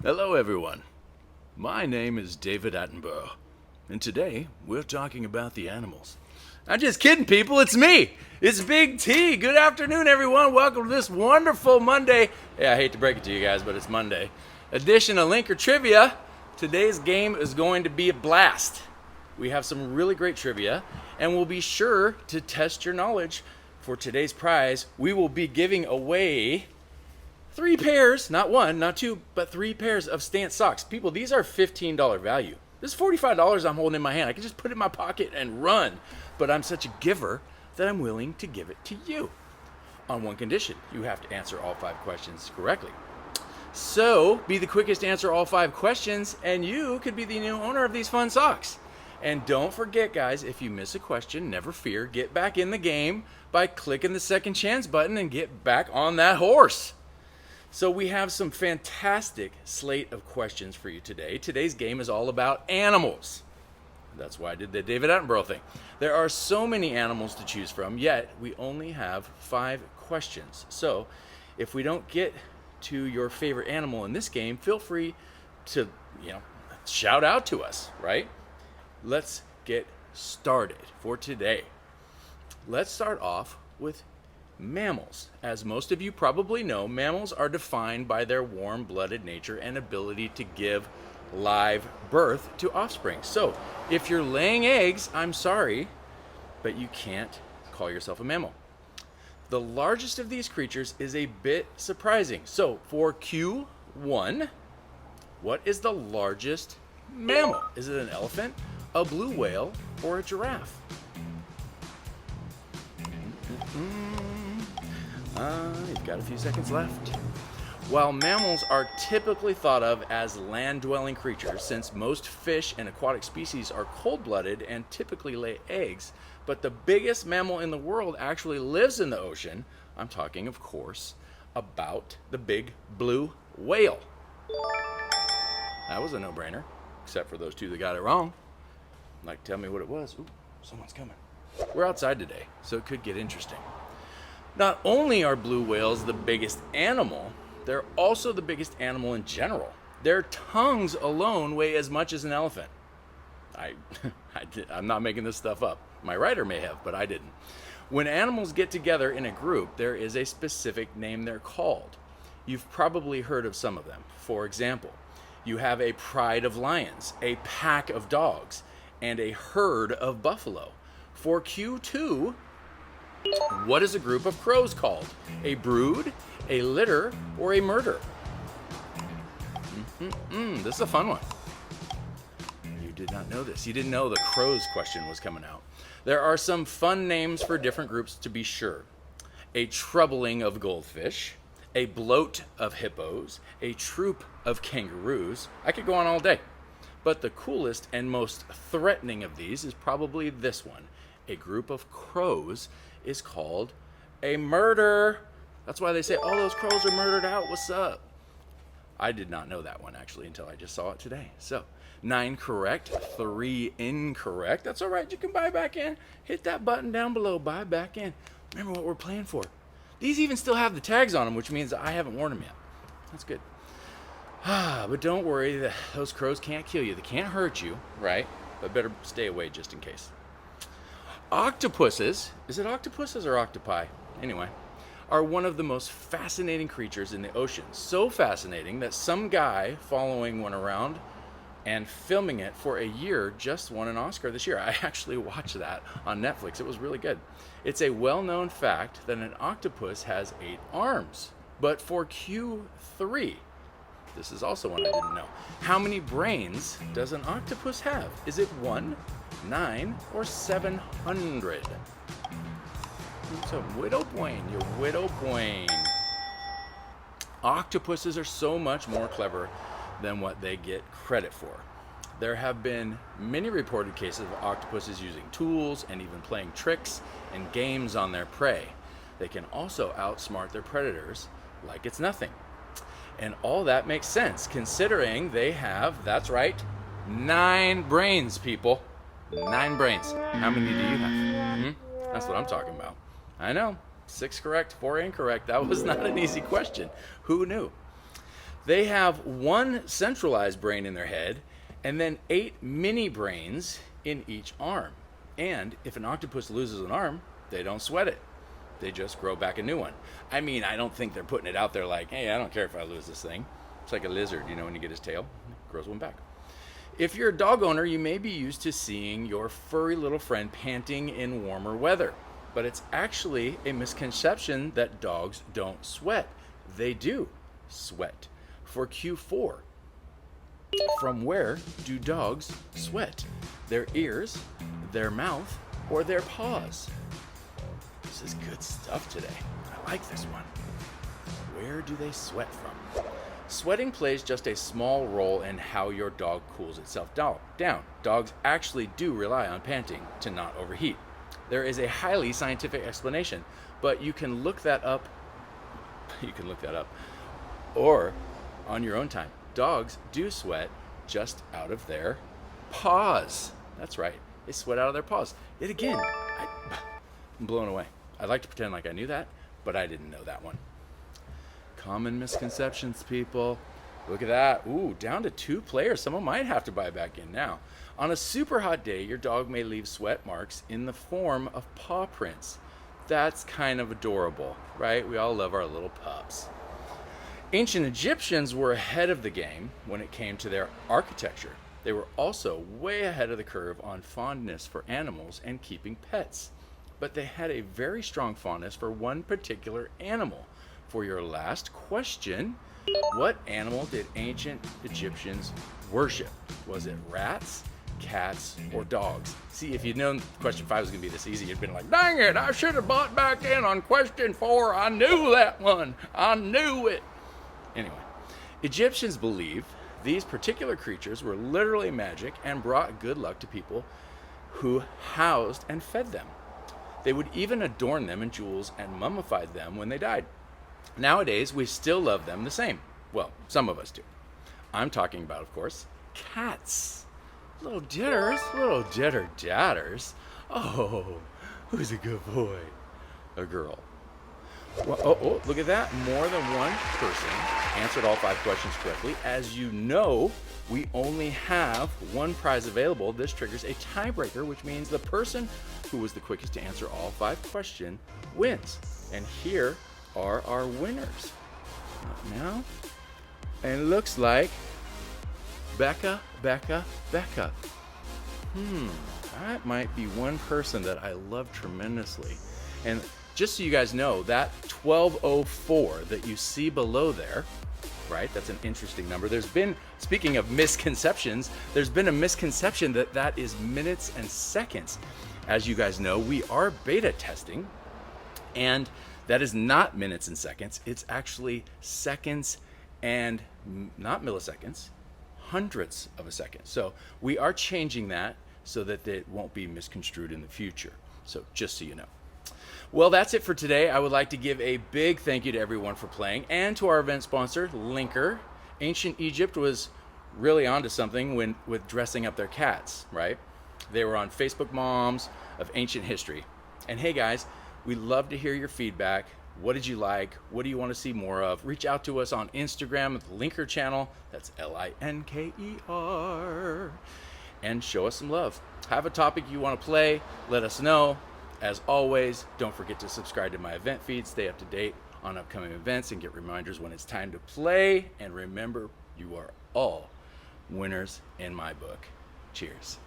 Hello, everyone. My name is David Attenborough, and today we're talking about the animals. I'm just kidding, people. It's me. It's Big T. Good afternoon, everyone. Welcome to this wonderful Monday. Yeah, I hate to break it to you guys, but it's Monday. Edition of Linker Trivia. Today's game is going to be a blast. We have some really great trivia, and we'll be sure to test your knowledge. For today's prize, we will be giving away 3 pairs, not one, not two, but 3 pairs of Stance socks. People, these are $15 value. This is $45 I'm holding in my hand. I can just put it in my pocket and run. But I'm such a giver that I'm willing to give it to you. On one condition, you have to answer all 5 questions correctly. So, be the quickest to answer all 5 questions, and you could be the new owner of these fun socks. And don't forget, guys, if you miss a question, never fear, get back in the game by clicking the second chance button and get back on that horse. So we have some fantastic slate of questions for you today. Today's game is all about animals. That's why I did the David Attenborough thing. There are so many animals to choose from, yet we only have 5 questions. So if we don't get to your favorite animal in this game, feel free to, shout out to us, right? Let's get started for today. Let's start off with mammals. As most of you probably know, mammals are defined by their warm-blooded nature and ability to give live birth to offspring. So, if you're laying eggs, I'm sorry, but you can't call yourself a mammal. The largest of these creatures is a bit surprising. So, for Q1, what is the largest mammal? Is it an elephant, a blue whale, or a giraffe? You've got a few seconds left. While mammals are typically thought of as land-dwelling creatures, since most fish and aquatic species are cold-blooded and typically lay eggs, but the biggest mammal in the world actually lives in the ocean, I'm talking, of course, about the big blue whale. That was a no-brainer, except for those 2 that got it wrong. Like, tell me what it was. Ooh, someone's coming. We're outside today, so it could get interesting. Not only are blue whales the biggest animal, they're also the biggest animal in general. Their tongues alone weigh as much as an elephant. I'm not making this stuff up. My writer may have, but I didn't. When animals get together in a group, there is a specific name they're called. You've probably heard of some of them. For example, you have a pride of lions, a pack of dogs, and a herd of buffalo. For Q2, what is a group of crows called? A brood, a litter, or a murder? This is a fun one. You did not know this. You didn't know the crows question was coming out. There are some fun names for different groups to be sure. A troubling of goldfish, a bloat of hippos, a troop of kangaroos. I could go on all day. But the coolest and most threatening of these is probably this one. A group of crows is called a murder. That's why they say, oh, those crows are murdered out. What's up? I did not know that one, actually, until I just saw it today. So, 9 correct, 3 incorrect. That's all right. You can buy back in. Hit that button down below. Buy back in. Remember what we're playing for. These even still have the tags on them, which means I haven't worn them yet. That's good. But don't worry. Those crows can't kill you. They can't hurt you, right? But better stay away just in case. Octopuses, is it octopuses or octopi? Anyway, are one of the most fascinating creatures in the ocean. So fascinating that some guy following one around and filming it for a year just won an Oscar this year. I actually watched that on Netflix. It was really good. It's a well-known fact that an octopus has 8 arms. But for Q3, this is also one I didn't know. How many brains does an octopus have? Is it 1, 9, or 700? So, Widow Boyne, your Widow Boyne. Octopuses are so much more clever than what they get credit for. There have been many reported cases of octopuses using tools and even playing tricks and games on their prey. They can also outsmart their predators like it's nothing. And all that makes sense, considering they have, that's right, 9 brains, people. 9 brains. How many do you have? That's what I'm talking about. I know. 6 correct, 4 incorrect. That was not an easy question. Who knew? They have one centralized brain in their head and then 8 mini brains in each arm. And if an octopus loses an arm, they don't sweat it. They just grow back a new one. I mean, I don't think they're putting it out there like, hey, I don't care if I lose this thing. It's like a lizard, you know, when you get his tail, grows one back. If you're a dog owner, you may be used to seeing your furry little friend panting in warmer weather. But it's actually a misconception that dogs don't sweat. They do sweat. For Q4, from where do dogs sweat? Their ears, their mouth, or their paws? This is good stuff today. I like this one. Where do they sweat from? Sweating plays just a small role in how your dog cools itself down. Dogs actually do rely on panting to not overheat. There is a highly scientific explanation, but you can look that up. Or on your own time. Dogs do sweat just out of their paws. That's right. They sweat out of their paws. Yet again, I'm blown away. I'd like to pretend like I knew that, but I didn't know that one. Common misconceptions, people. Look at that. Ooh, down to 2 players. Someone might have to buy back in now. On a super hot day, your dog may leave sweat marks in the form of paw prints. That's kind of adorable, right? We all love our little pups. Ancient Egyptians were ahead of the game when it came to their architecture. They were also way ahead of the curve on fondness for animals and keeping pets. But they had a very strong fondness for one particular animal. For your last question, what animal did ancient Egyptians worship? Was it rats, cats, or dogs? See, if you'd known question 5 was going to be this easy, you'd been like, dang it, I should have bought back in on question 4. I knew that one. I knew it. Anyway, Egyptians believe these particular creatures were literally magic and brought good luck to people who housed and fed them. They would even adorn them in jewels and mummified them when they died. Nowadays, we still love them the same. Well, some of us do. I'm talking about, of course, cats. Little ditter-datters. Oh, who's a good boy? A girl. Well, look at that. More than one person answered all 5 questions correctly. As you know, we only have one prize available. This triggers a tiebreaker, which means the person who was the quickest to answer all 5 questions wins. And here are our winners. Now, and it looks like Becca. That might be one person that I love tremendously. And just so you guys know, that 1204 that you see below there, right? That's an interesting number. There's been, speaking of misconceptions, there's been a misconception that that is minutes and seconds. As you guys know, we are beta testing, and that is not minutes and seconds. It's actually seconds and not milliseconds, hundredths of a second. So we are changing that so that it won't be misconstrued in the future. So just so you know. Well, that's it for today. I would like to give a big thank you to everyone for playing and to our event sponsor, Linker. Ancient Egypt was really onto something with dressing up their cats, right? They were on Facebook Moms of Ancient History. And hey guys, we'd love to hear your feedback. What did you like? What do you want to see more of? Reach out to us on Instagram at the Linker channel. That's Linker. And show us some love. Have a topic you want to play. Let us know. As always, don't forget to subscribe to my event feed. Stay up to date on upcoming events and get reminders when it's time to play. And remember, you are all winners in my book. Cheers.